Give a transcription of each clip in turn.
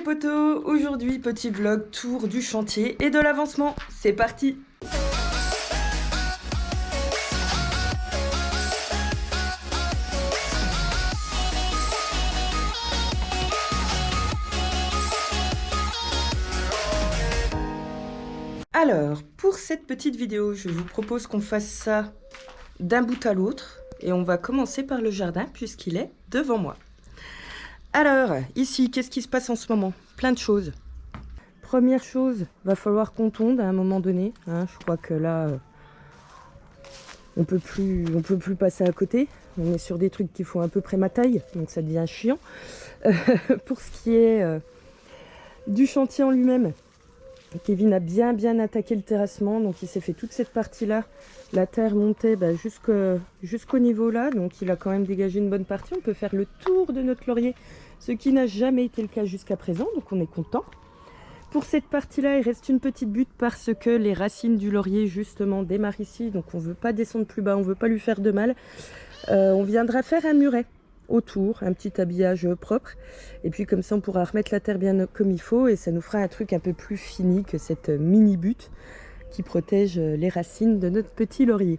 potos, aujourd'hui petit vlog tour du chantier et de l'avancement, c'est parti! Alors, pour cette petite vidéo, je vous propose qu'on fasse ça d'un bout à l'autre et on va commencer par le jardin puisqu'il est devant moi. Alors, ici, qu'est-ce qui se passe en ce moment? Plein de choses. Première chose, va falloir qu'on tonde à un moment donné. Hein, je crois que là, on peut plus passer à côté. On est sur des trucs qui font à peu près ma taille, donc ça devient chiant. Pour ce qui est du chantier en lui-même, Kevin a bien attaqué le terrassement, donc il s'est fait toute cette partie-là. La terre montait jusqu'au niveau là, donc il a quand même dégagé une bonne partie. On peut faire le tour de notre laurier, ce qui n'a jamais été le cas jusqu'à présent, donc on est content. Pour cette partie-là, il reste une petite butte parce que les racines du laurier justement démarrent ici, donc on ne veut pas descendre plus bas, on ne veut pas lui faire de mal. On viendra faire un muret autour, un petit habillage propre, et puis comme ça on pourra remettre la terre bien comme il faut et ça nous fera un truc un peu plus fini que cette mini butte qui protège les racines de notre petit laurier.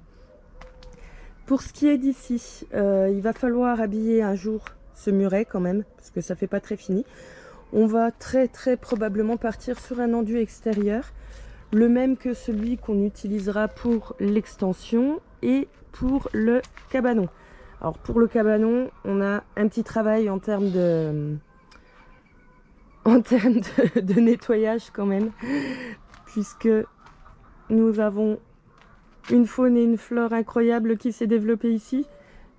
Pour ce qui est d'ici, il va falloir habiller un jour ce muret quand même parce que ça fait pas très fini. On va très probablement partir sur un enduit extérieur, le même que celui qu'on utilisera pour l'extension et pour le cabanon. Alors pour le cabanon, on a un petit travail en termes de nettoyage quand même, puisque nous avons une faune et une flore incroyables qui s'est développée ici.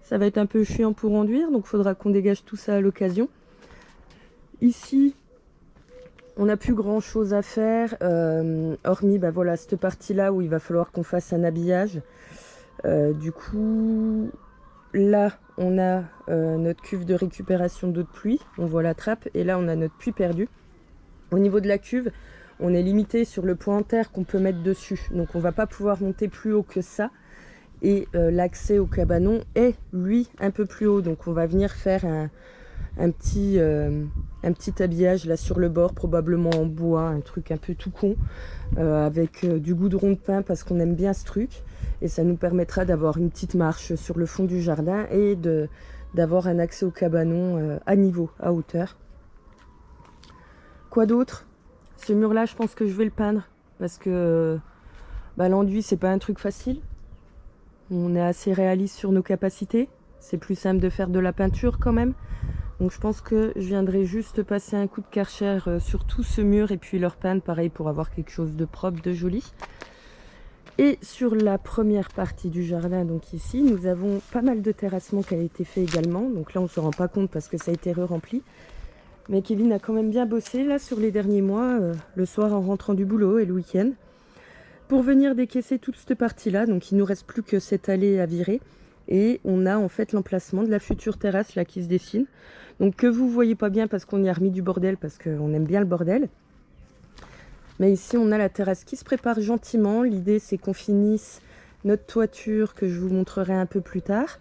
Ça va être un peu chiant pour enduire, donc il faudra qu'on dégage tout ça à l'occasion. Ici, on n'a plus grand chose à faire, hormis voilà, cette partie-là où il va falloir qu'on fasse un habillage. Du coup... Là, on a notre cuve de récupération d'eau de pluie, on voit la trappe, et là on a notre puits perdu. Au niveau de la cuve, on est limité sur le point en terre qu'on peut mettre dessus, donc on va pas pouvoir monter plus haut que ça. Et l'accès au cabanon est, lui, un peu plus haut, donc on va venir faire un petit habillage là sur le bord, probablement en bois, un truc un peu tout con, avec du goudron de pin parce qu'on aime bien ce truc. Et ça nous permettra d'avoir une petite marche sur le fond du jardin et d'avoir un accès au cabanon à niveau, à hauteur. Quoi d'autre? Ce mur-là, je pense que je vais le peindre parce que l'enduit, c'est pas un truc facile. On est assez réaliste sur nos capacités. C'est plus simple de faire de la peinture quand même. Donc je pense que je viendrai juste passer un coup de Karcher sur tout ce mur et puis le repeindre pareil pour avoir quelque chose de propre, de joli. Et sur la première partie du jardin, donc ici, nous avons pas mal de terrassement qui a été fait également. Donc là, on ne se rend pas compte parce que ça a été re-rempli. Mais Kevin a quand même bien bossé là sur les derniers mois, le soir en rentrant du boulot et le week-end, pour venir décaisser toute cette partie-là. Donc il ne nous reste plus que cette allée à virer. Et on a en fait l'emplacement de la future terrasse là qui se dessine. Donc que vous ne voyez pas bien parce qu'on y a remis du bordel, parce qu'on aime bien le bordel. Mais ici, on a la terrasse qui se prépare gentiment. L'idée, c'est qu'on finisse notre toiture, que je vous montrerai un peu plus tard.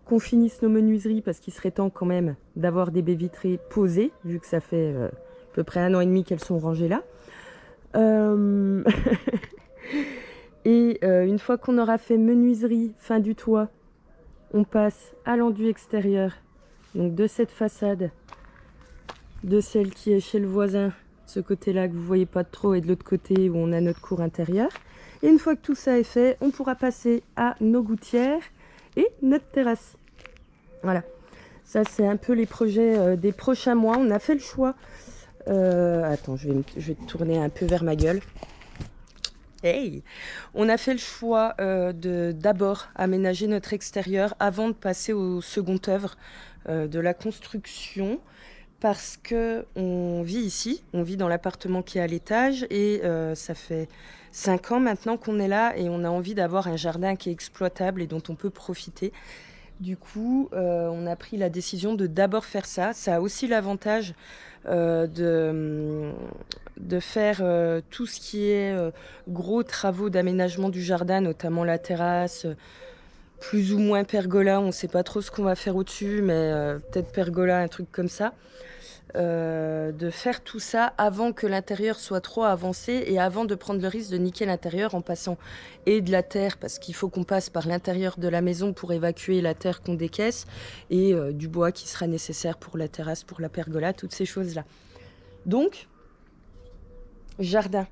Qu'on finisse nos menuiseries, parce qu'il serait temps quand même d'avoir des baies vitrées posées, vu que ça fait à peu près 1 an et demi qu'elles sont rangées là. Et une fois qu'on aura fait menuiserie, fin du toit, on passe à l'enduit extérieur. Donc de cette façade, de celle qui est chez le voisin, ce côté-là que vous ne voyez pas trop, et de l'autre côté où on a notre cour intérieure. Et une fois que tout ça est fait, on pourra passer à nos gouttières et notre terrasse. Voilà, ça c'est un peu les projets des prochains mois. On a fait le choix... Attends, je vais te tourner un peu vers ma gueule. Hey! On a fait le choix de d'abord aménager notre extérieur avant de passer au second œuvre de la construction. Parce que on vit ici, on vit dans l'appartement qui est à l'étage et ça fait 5 ans maintenant qu'on est là et on a envie d'avoir un jardin qui est exploitable et dont on peut profiter. Du coup, on a pris la décision de d'abord faire ça. Ça a aussi l'avantage de faire tout ce qui est gros travaux d'aménagement du jardin, notamment la terrasse, plus ou moins pergola. On ne sait pas trop ce qu'on va faire au-dessus, mais peut-être pergola, un truc comme ça. de faire tout ça avant que l'intérieur soit trop avancé et avant de prendre le risque de niquer l'intérieur en passant et de la terre, parce qu'il faut qu'on passe par l'intérieur de la maison pour évacuer la terre qu'on décaisse, et du bois qui sera nécessaire pour la terrasse, pour la pergola, toutes ces choses-là. Donc, jardin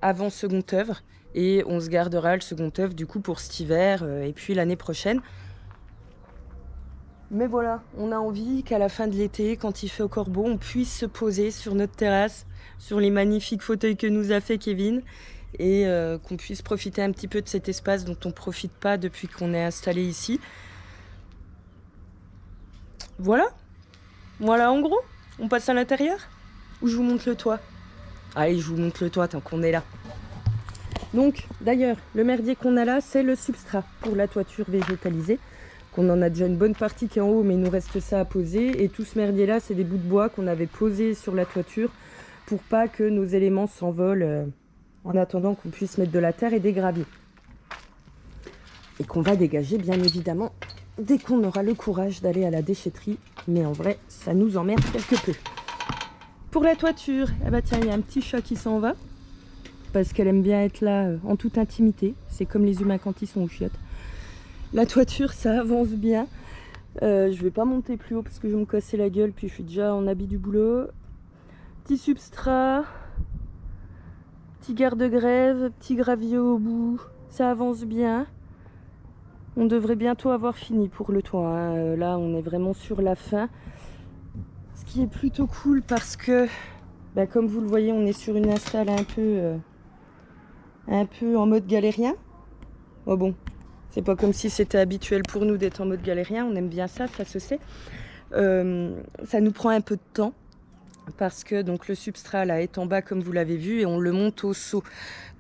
avant second œuvre, et on se gardera le second œuvre du coup pour cet hiver et puis l'année prochaine. Mais voilà, on a envie qu'à la fin de l'été, quand il fait encore beau, on puisse se poser sur notre terrasse, sur les magnifiques fauteuils que nous a fait Kevin, et qu'on puisse profiter un petit peu de cet espace dont on ne profite pas depuis qu'on est installé ici. Voilà, voilà en gros. On passe à l'intérieur ou je vous montre le toit? Allez, je vous montre le toit tant qu'on est là. Donc, d'ailleurs, le merdier qu'on a là, c'est le substrat pour la toiture végétalisée. Qu'on en a déjà une bonne partie qui est en haut, mais il nous reste ça à poser. Et tout ce merdier-là, c'est des bouts de bois qu'on avait posés sur la toiture pour pas que nos éléments s'envolent en attendant qu'on puisse mettre de la terre et des graviers. Et qu'on va dégager, bien évidemment, dès qu'on aura le courage d'aller à la déchetterie. Mais en vrai, ça nous emmerde quelque peu. Pour la toiture, eh ben tiens, il y a un petit chat qui s'en va. Parce qu'elle aime bien être là en toute intimité. C'est comme les humains quand ils sont aux chiottes. La toiture, ça avance bien. Je vais pas monter plus haut parce que je vais me casser la gueule. Puis je suis déjà en habit du boulot. Petit substrat. Petit garde-grève. Petit gravier au bout. Ça avance bien. On devrait bientôt avoir fini pour le toit. Hein. Là, on est vraiment sur la fin. Ce qui est plutôt cool parce que, bah, comme vous le voyez, on est sur une install un peu en mode galérien. Oh bon. C'est pas comme si c'était habituel pour nous d'être en mode galérien, on aime bien ça, ça se sait. Ça nous prend un peu de temps parce que donc, le substrat là est en bas comme vous l'avez vu et on le monte au seau.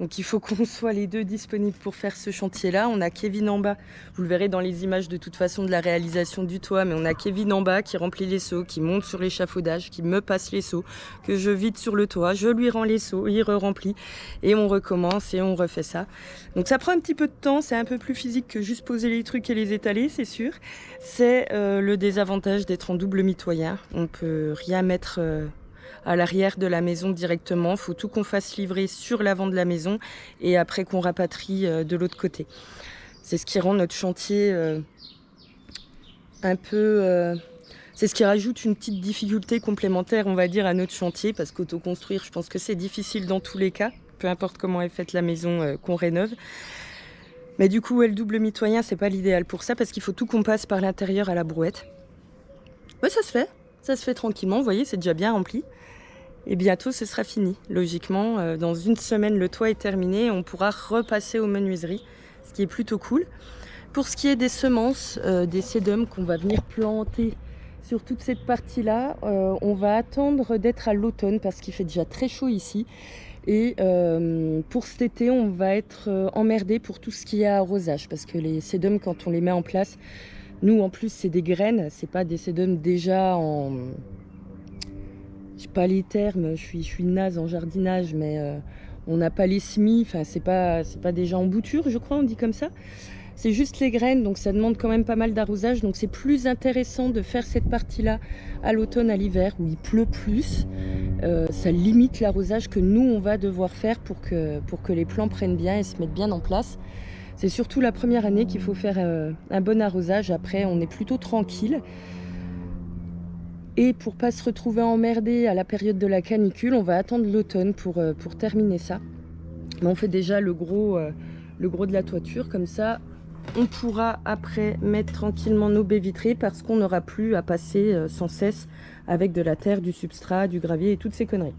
Donc il faut qu'on soit les deux disponibles pour faire ce chantier là. On a Kevin en bas, vous le verrez dans les images de toute façon de la réalisation du toit, mais on a Kevin en bas qui remplit les seaux, qui monte sur l'échafaudage, qui me passe les seaux, que je vide sur le toit, je lui rends les seaux, il re-remplit et on recommence et on refait ça. Donc ça prend un petit peu de temps, c'est un peu plus physique que juste poser les trucs et les étaler, c'est sûr. C'est le désavantage d'être en double mitoyen, on peut rien mettre à l'arrière de la maison directement. Il faut tout qu'on fasse livrer sur l'avant de la maison et après qu'on rapatrie de l'autre côté. C'est ce qui rend notre chantier un peu... c'est ce qui rajoute une petite difficulté complémentaire, on va dire, à notre chantier, parce qu'autoconstruire, je pense que c'est difficile dans tous les cas, peu importe comment est faite la maison qu'on rénove. Mais du coup, le double mitoyen, c'est pas l'idéal pour ça, parce qu'il faut tout qu'on passe par l'intérieur à la brouette. Ouais, ça se fait tranquillement, vous voyez, c'est déjà bien rempli. Et bientôt, ce sera fini. Logiquement, dans une semaine, le toit est terminé et on pourra repasser aux menuiseries, ce qui est plutôt cool. Pour ce qui est des semences, des sédums qu'on va venir planter sur toute cette partie-là, on va attendre d'être à l'automne parce qu'il fait déjà très chaud ici. Et pour cet été, on va être emmerdé pour tout ce qui est arrosage parce que les sédums, quand on les met en place, nous, en plus, c'est des graines, c'est pas des sédums déjà en... Je sais pas les termes, je suis naze en jardinage, mais on n'a pas les semis, enfin c'est pas déjà en bouture, je crois, on dit comme ça. C'est juste les graines, donc ça demande quand même pas mal d'arrosage, donc c'est plus intéressant de faire cette partie-là à l'automne, à l'hiver, où il pleut plus. Ça limite l'arrosage que nous, on va devoir faire pour que les plants prennent bien et se mettent bien en place. C'est surtout la première année qu'il faut faire un bon arrosage, après on est plutôt tranquille. Et pour pas se retrouver emmerdé à la période de la canicule, on va attendre l'automne pour terminer ça. Mais on fait déjà le gros de la toiture, comme ça on pourra après mettre tranquillement nos baies vitrées parce qu'on n'aura plus à passer sans cesse avec de la terre, du substrat, du gravier et toutes ces conneries.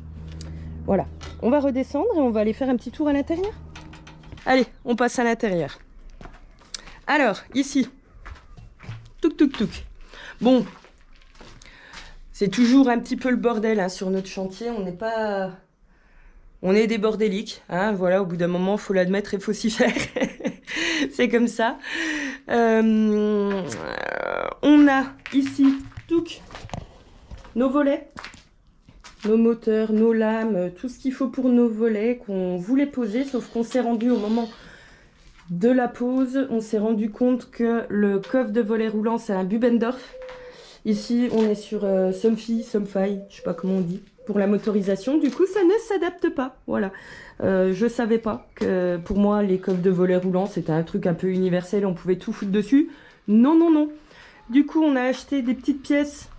Voilà, on va redescendre et on va aller faire un petit tour à l'intérieur. Allez, on passe à l'intérieur. Alors, ici, touc touc touc. Bon, c'est toujours un petit peu le bordel hein, sur notre chantier, on est des bordéliques, hein, voilà, au bout d'un moment, il faut l'admettre et il faut s'y faire. C'est comme ça. On a ici nos volets, nos moteurs, nos lames, tout ce qu'il faut pour nos volets qu'on voulait poser, sauf qu'on s'est rendu au moment de la pose, on s'est rendu compte que le coffre de volet roulant, c'est un Bubendorf. Ici, on est sur Somfy, Somfy, je sais pas comment on dit, pour la motorisation. Du coup, ça ne s'adapte pas. Voilà. Je savais pas que pour moi, les coffres de volets roulants, c'était un truc un peu universel, on pouvait tout foutre dessus. Non, non, non. Du coup, on a acheté des petites pièces,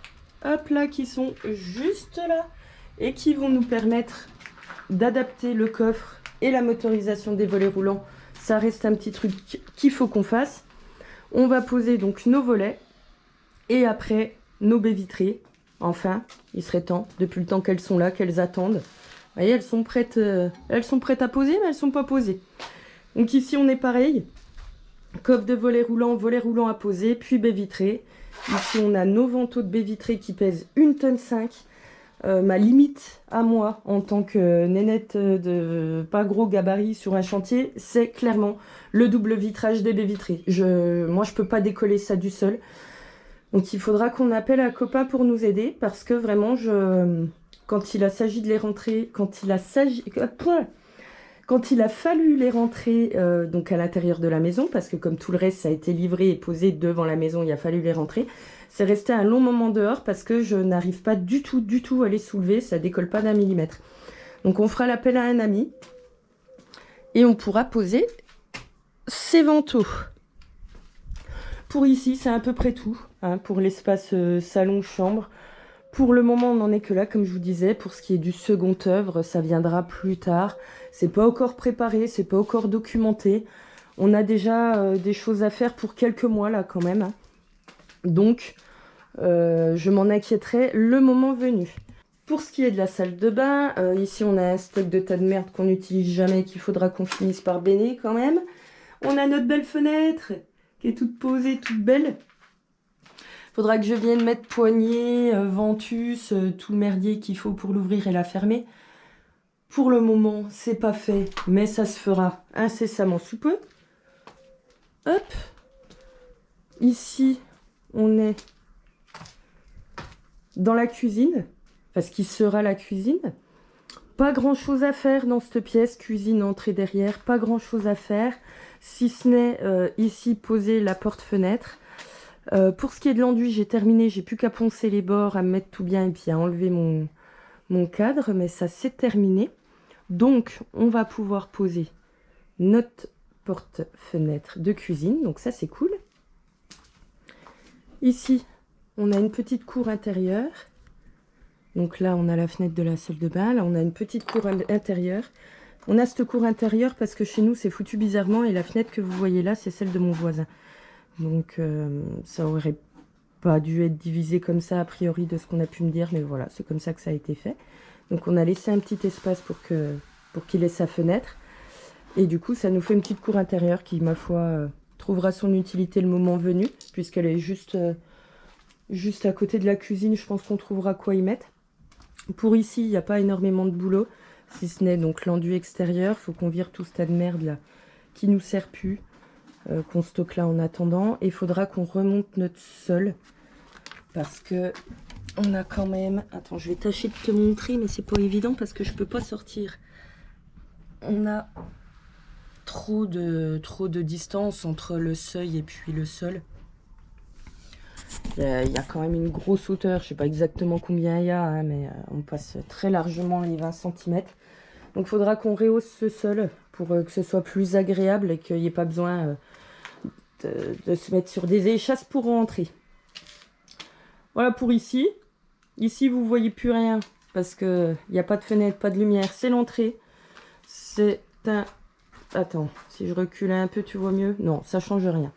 hop là, qui sont juste là, et qui vont nous permettre d'adapter le coffre et la motorisation des volets roulants. Ça reste un petit truc qu'il faut qu'on fasse. On va poser donc nos volets. Et après, nos baies vitrées. Enfin, il serait temps, depuis le temps qu'elles sont là, qu'elles attendent. Vous voyez, elles sont prêtes à poser, mais elles ne sont pas posées. Donc ici, on est pareil. Coffre de volet roulant à poser, puis baies vitrées. Ici, on a nos vantaux de baies vitrées qui pèsent 1,5 tonne. Ma limite à moi, en tant que nénette de pas gros gabarit sur un chantier, c'est clairement le double vitrage des baies vitrées. Moi, je ne peux pas décoller ça du sol. Donc il faudra qu'on appelle un copain pour nous aider parce que vraiment, quand il a s'agit de les rentrer, quand il a fallu les rentrer donc à l'intérieur de la maison, parce que comme tout le reste, ça a été livré et posé devant la maison, il a fallu les rentrer. C'est resté un long moment dehors parce que je n'arrive pas du tout à les soulever, ça décolle pas d'1 millimètre. Donc on fera l'appel à un ami et on pourra poser ces vantaux. Pour ici, c'est à peu près tout, hein, pour l'espace salon-chambre. Pour le moment, on n'en est que là, comme je vous disais. Pour ce qui est du second œuvre, ça viendra plus tard. C'est pas encore préparé, c'est pas encore documenté. On a déjà des choses à faire pour quelques mois, là, quand même. Hein. Donc, je m'en inquiéterai le moment venu. Pour ce qui est de la salle de bain, ici, on a un stock de tas de merde qu'on n'utilise jamais, qu'il faudra qu'on finisse par bénir, quand même. On a notre belle fenêtre qui est toute posée, toute belle. Faudra que je vienne mettre poignée, ventus, tout le merdier qu'il faut pour l'ouvrir et la fermer. Pour le moment, c'est pas fait, mais ça se fera incessamment sous peu. Hop. Ici, on est dans la cuisine, parce qu'il sera la cuisine. Pas grand chose à faire dans cette pièce, cuisine, entrée derrière, pas grand chose à faire. Si ce n'est ici poser la porte-fenêtre. Pour ce qui est de l'enduit, j'ai terminé, j'ai plus qu'à poncer les bords, à me mettre tout bien et puis à enlever mon cadre, mais ça c'est terminé. Donc on va pouvoir poser notre porte-fenêtre de cuisine, donc ça c'est cool. Ici, on a une petite cour intérieure. Donc là, on a la fenêtre de la salle de bain, là on a une petite cour intérieure. On a cette cour intérieure parce que chez nous, c'est foutu bizarrement. Et la fenêtre que vous voyez là, c'est celle de mon voisin. Donc, ça aurait pas dû être divisé comme ça, a priori, de ce qu'on a pu me dire. Mais voilà, c'est comme ça que ça a été fait. Donc, on a laissé un petit espace pour qu'il ait sa fenêtre. Et du coup, ça nous fait une petite cour intérieure qui, ma foi, trouvera son utilité le moment venu. Puisqu'elle est juste à côté de la cuisine. Je pense qu'on trouvera quoi y mettre. Pour ici, il n'y a pas énormément de boulot. Si ce n'est donc l'enduit extérieur, faut qu'on vire tout ce tas de merde là qui nous sert plus, qu'on stocke là en attendant. Et il faudra qu'on remonte notre sol parce que on a quand même. Attends, je vais tâcher de te montrer, mais c'est pas évident parce que je peux pas sortir. On a trop de distance entre le seuil et puis le sol. Il y a quand même une grosse hauteur, je sais pas exactement combien il y a, hein, mais on passe très largement les 20 cm. Donc il faudra qu'on rehausse ce sol pour que ce soit plus agréable et qu'il n'y ait pas besoin de se mettre sur des échasses pour rentrer. Voilà pour ici. Ici vous voyez plus rien parce qu'il n'y a pas de fenêtre, pas de lumière. C'est l'entrée. C'est un... Attends, si je recule un peu tu vois mieux? Non, ça change rien.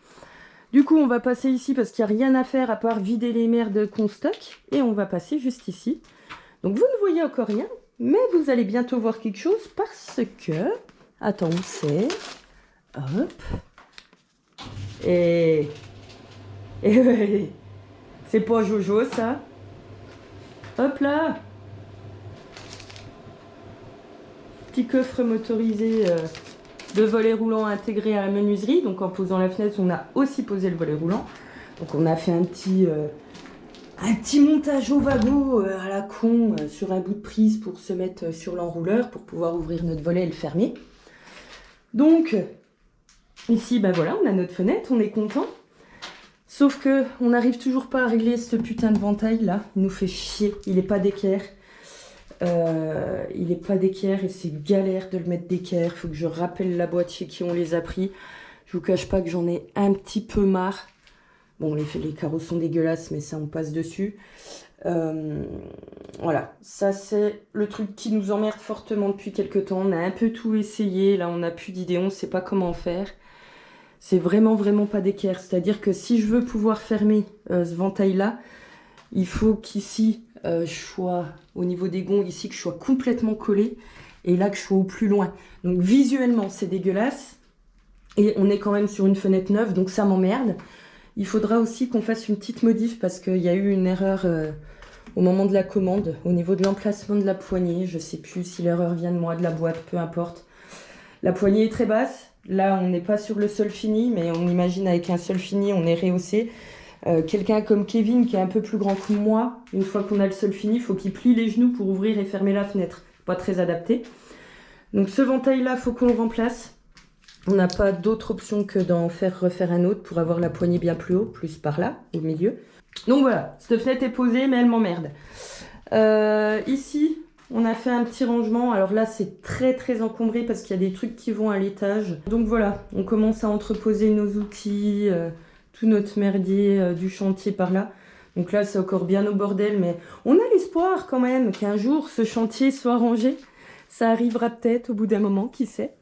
Du coup, on va passer ici parce qu'il n'y a rien à faire à part vider les merdes qu'on stocke. Et on va passer juste ici. Donc, vous ne voyez encore rien, mais vous allez bientôt voir quelque chose parce que... Attends, où c'est? Hop. Et ouais, c'est pas Jojo, ça. Hop là. Petit coffre motorisé... de volet roulant intégré à la menuiserie. Donc en posant la fenêtre, on a aussi posé le volet roulant. Donc on a fait un petit montage au wagon à la con sur un bout de prise pour se mettre sur l'enrouleur pour pouvoir ouvrir notre volet et le fermer. Donc ici, ben voilà, on a notre fenêtre, on est content. Sauf que on n'arrive toujours pas à régler ce putain de ventail là. Il nous fait chier. Il est pas d'équerre. Il est pas d'équerre et c'est galère de le mettre d'équerre. Il faut que je rappelle la boîte chez qui on les a pris. Je vous cache pas que j'en ai un petit peu marre. Bon, les carreaux sont dégueulasses, mais ça on passe dessus. Voilà, ça c'est le truc qui nous emmerde fortement depuis quelques temps. On a un peu tout essayé, là on n'a plus d'idée, on ne sait pas comment faire. C'est vraiment pas d'équerre, c'est-à-dire que si je veux pouvoir fermer ce ventail-là, il faut qu'ici, je sois au niveau des gonds, ici que je sois complètement collé, et là que je sois au plus loin. Donc visuellement c'est dégueulasse, et on est quand même sur une fenêtre neuve, donc ça m'emmerde. Il faudra aussi qu'on fasse une petite modif, parce qu'il y a eu une erreur au moment de la commande, au niveau de l'emplacement de la poignée. Je sais plus si l'erreur vient de moi, de la boîte, peu importe. La poignée est très basse. Là, on n'est pas sur le sol fini, mais on imagine avec un sol fini, on est rehaussé. Quelqu'un comme Kevin, qui est un peu plus grand que moi, une fois qu'on a le sol fini, il faut qu'il plie les genoux pour ouvrir et fermer la fenêtre. Pas très adapté. Donc ce ventail-là, il faut qu'on le remplace. On n'a pas d'autre option que d'en faire refaire un autre pour avoir la poignée bien plus haut, plus par là, au milieu. Donc voilà, cette fenêtre est posée, mais elle m'emmerde. Ici, on a fait un petit rangement. Alors là, c'est très encombré parce qu'il y a des trucs qui vont à l'étage. Donc voilà, on commence à entreposer nos outils, tout notre merdier du chantier par là. Donc là, c'est encore bien au bordel, mais on a l'espoir quand même qu'un jour, ce chantier soit rangé. Ça arrivera peut-être au bout d'un moment, qui sait.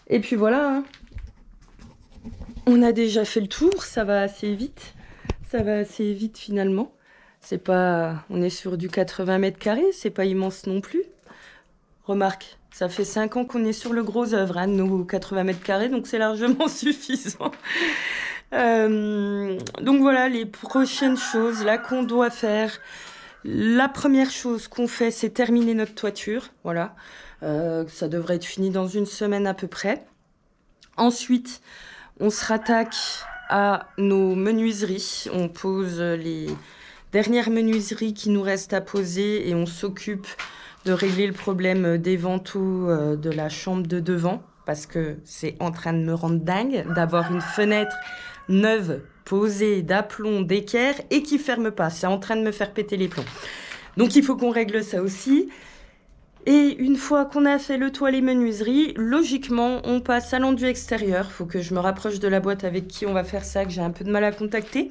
Et puis voilà, hein. On a déjà fait le tour, ça va assez vite. Ça va assez vite finalement. C'est pas, on est sur du 80 mètres carrés, c'est pas immense non plus. Remarque, ça fait 5 ans qu'on est sur le gros œuvre, hein, de nos 80 mètres carrés, donc c'est largement suffisant. Donc voilà les prochaines choses là qu'on doit faire. La première chose qu'on fait, c'est terminer notre toiture. Voilà, ça devrait être fini dans une semaine à peu près. Ensuite, on se rattaque à nos menuiseries. On pose les dernières menuiseries qui nous restent à poser et on s'occupe de régler le problème des vantaux de la chambre de devant parce que c'est en train de me rendre dingue d'avoir une fenêtre neuve posée d'aplomb, d'équerre et qui ferme pas. C'est en train de me faire péter les plombs. Donc il faut qu'on règle ça aussi. Et une fois qu'on a fait le toit, les menuiseries, logiquement, on passe à l'enduit extérieur. Il faut que je me rapproche de la boîte avec qui on va faire ça, que j'ai un peu de mal à contacter.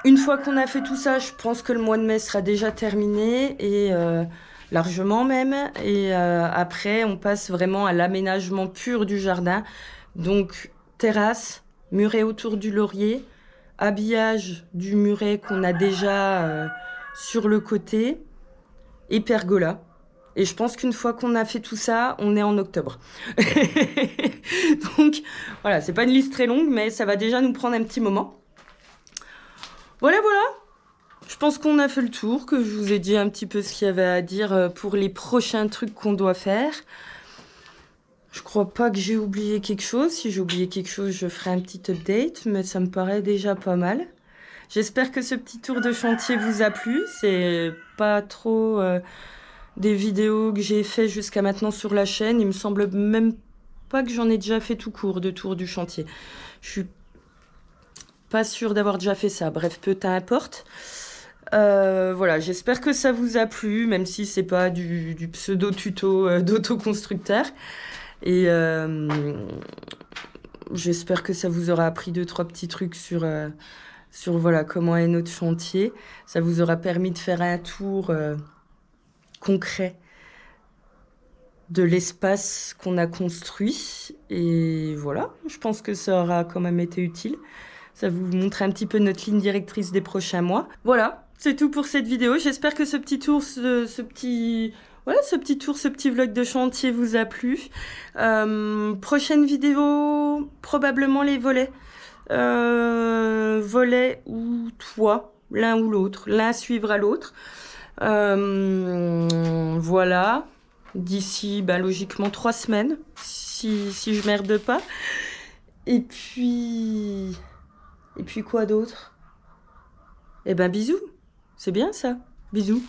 Une fois qu'on a fait tout ça, je pense que le mois de mai sera déjà terminé, et largement même. Et après, on passe vraiment à l'aménagement pur du jardin. Donc, terrasse, muret autour du laurier, habillage du muret qu'on a déjà sur le côté, et pergola. Et je pense qu'une fois qu'on a fait tout ça, on est en octobre. Donc, voilà, c'est pas une liste très longue, mais ça va déjà nous prendre un petit moment. Voilà. Je pense qu'on a fait le tour, que je vous ai dit un petit peu ce qu'il y avait à dire pour les prochains trucs qu'on doit faire. Je crois pas que j'ai oublié quelque chose. Si j'ai oublié quelque chose, je ferai un petit update, mais ça me paraît déjà pas mal. J'espère que ce petit tour de chantier vous a plu. C'est pas trop des vidéos que j'ai fait jusqu'à maintenant sur la chaîne. Il me semble même pas que j'en ai déjà fait tout court de tour du chantier. Je suis pas sûre d'avoir déjà fait ça. Bref, peu importe. Voilà, j'espère que ça vous a plu, même si c'est pas du pseudo-tuto d'autoconstructeur. Et j'espère que ça vous aura appris 2-3 petits trucs sur voilà, comment est notre chantier. Ça vous aura permis de faire un tour concret de l'espace qu'on a construit. Et voilà, je pense que ça aura quand même été utile. Ça vous montre un petit peu notre ligne directrice des prochains mois. Voilà, c'est tout pour cette vidéo. J'espère que ce petit tour, ce petit vlog de chantier vous a plu. Prochaine vidéo, probablement les volets. Volets ou toit, l'un ou l'autre. L'un suivra l'autre. Voilà. D'ici, logiquement, 3 semaines, si je merde pas. Et puis quoi d'autre? Eh ben, bisous. C'est bien ça. Bisous.